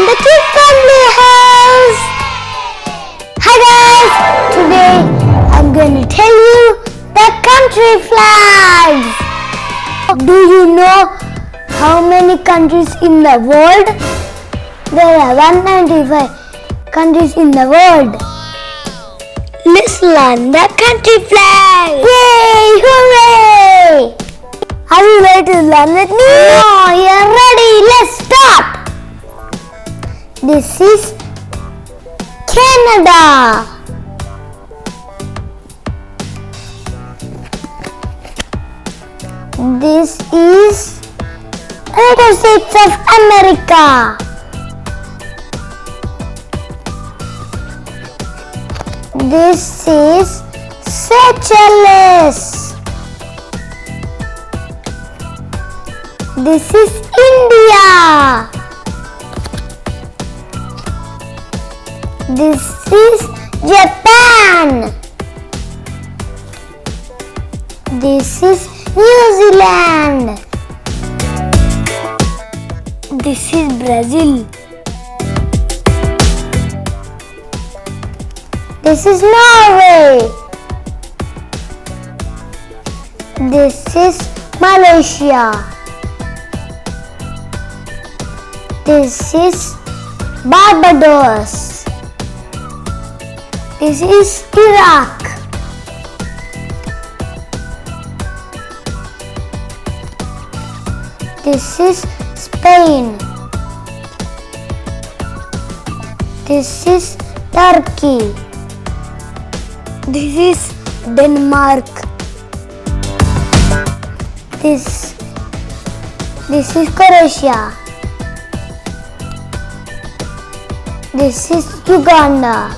from the Kid Friendly House. Hi guys, today I'm going to tell you the country flags. Do you know how many countries in the world? There are 195 countries in the world. Let's learn the country flag. Yay! Hooray! Are you ready to learn with me? No, you're ready. Let's start. This is Canada. This is United States of America. This is Seychelles. This is India. This is Japan. This is New Zealand. This is Brazil. This is Norway. This is Malaysia. This is Barbados. This is Iraq. This is Spain. This is Turkey. This is Denmark. This is Croatia. This is Uganda.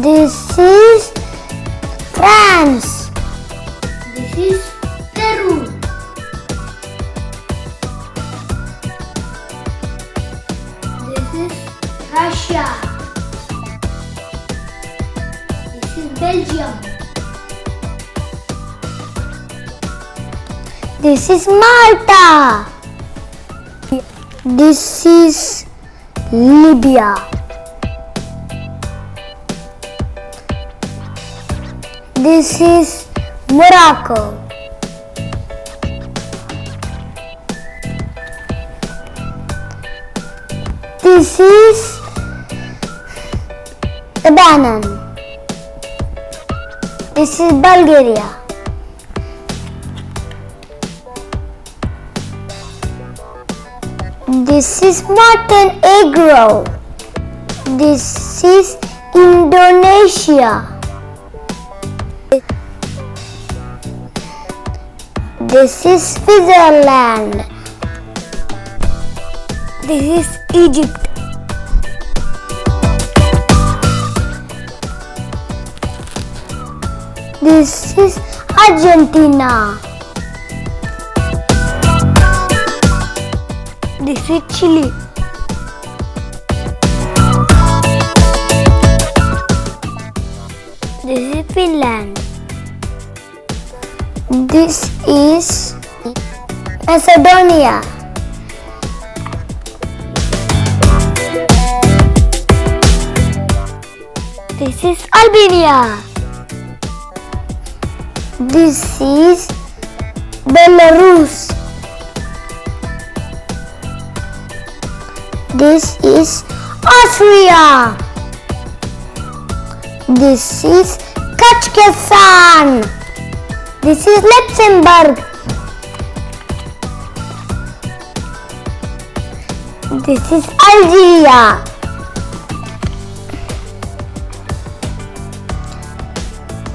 This is France. This is Peru. This is Russia. This is Belgium. This is Malta. This is Libya. This is Morocco. This is Lebanon. This is Bulgaria. This is Montenegro. This is Indonesia. This is Switzerland. This is Egypt. This is Argentina. This is Chile. This is Finland. This is Macedonia. This is Albania. This is Belarus. This is Austria. This is Kazakhstan. This is Luxembourg. This is Algeria.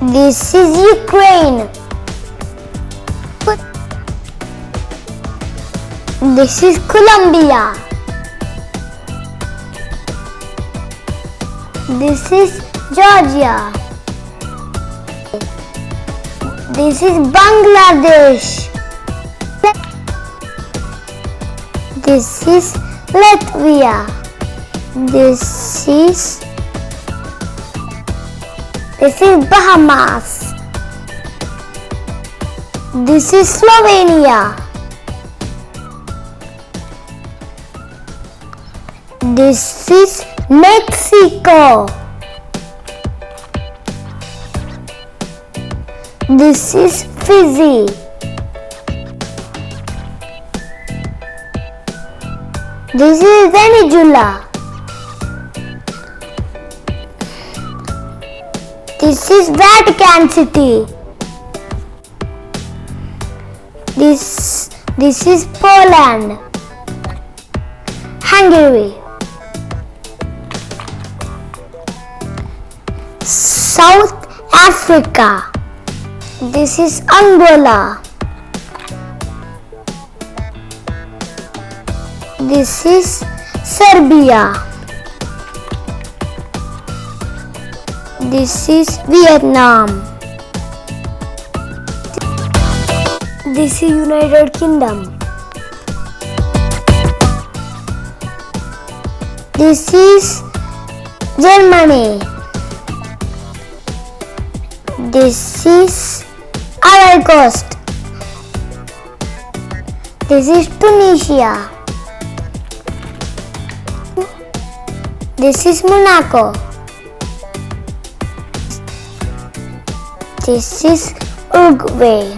This is Ukraine. This is Colombia. This is Georgia. This is Bangladesh. This is Latvia. This is Bahamas. This is Slovenia. This is Mexico. This is Fiji. This is Venezuela. This is Vatican City. This is Poland. Hungary. South Africa. This is Angola. This is Serbia. This is Vietnam. This is United Kingdom. This is Germany. This is Ivory Coast. This is Tunisia. This is Monaco. This is Uruguay.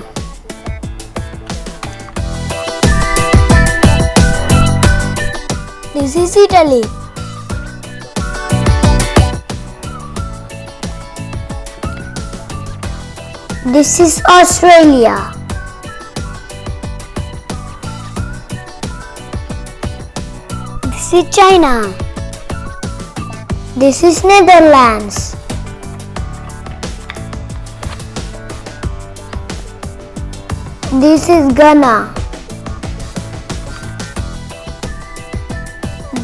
This is Italy. This is Australia. This is China. This is Netherlands. This is Ghana.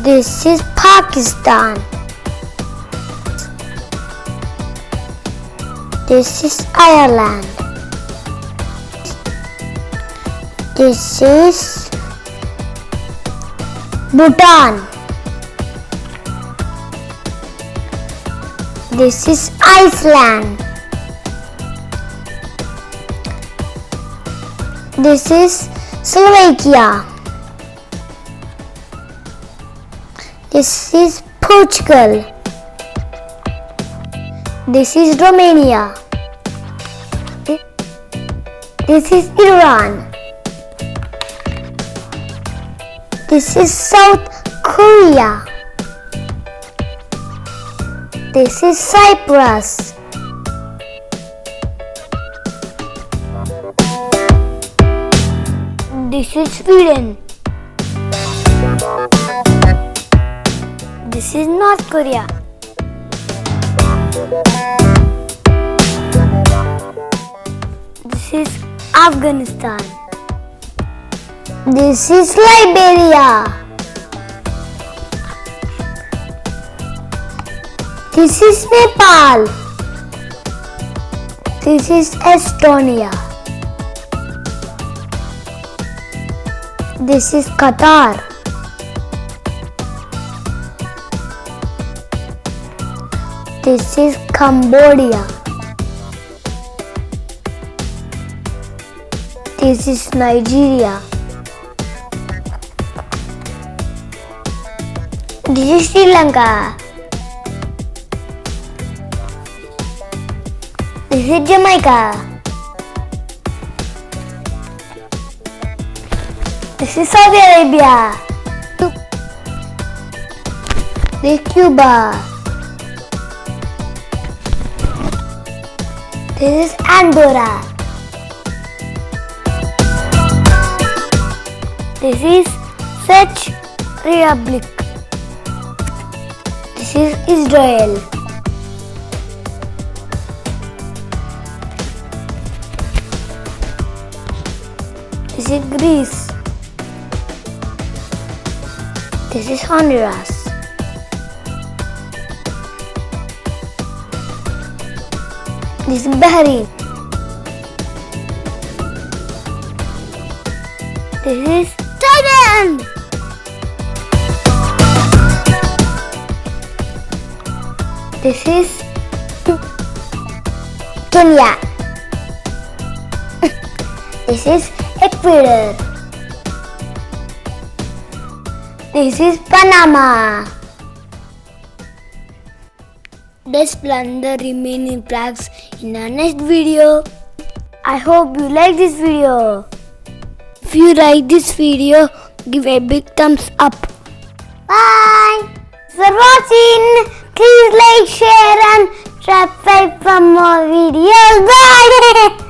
This is Pakistan. This is Ireland. This is Bhutan. This is Iceland. This is Slovakia. This is Portugal. This is Romania. This is Iran. This is South Korea. This is Cyprus. This is Sweden. This is North Korea. This is Afghanistan. This is Liberia. This is Nepal. This is Estonia. This is Qatar. This is Cambodia. This is Nigeria. This is Sri Lanka. This is Jamaica. This is Saudi Arabia. This is Cuba. This is Andorra. This is Czech Republic. This is Israel. This is Greece. This is Honduras. This is Bahrain. This is Thailand. This is Kenya. This is Ecuador. This is Panama. Let's plan the remaining flags in our next video. I hope you like this video. If you like this video, give a big thumbs up. Bye. Thanks for watching. Please like, share and subscribe for more videos. Bye.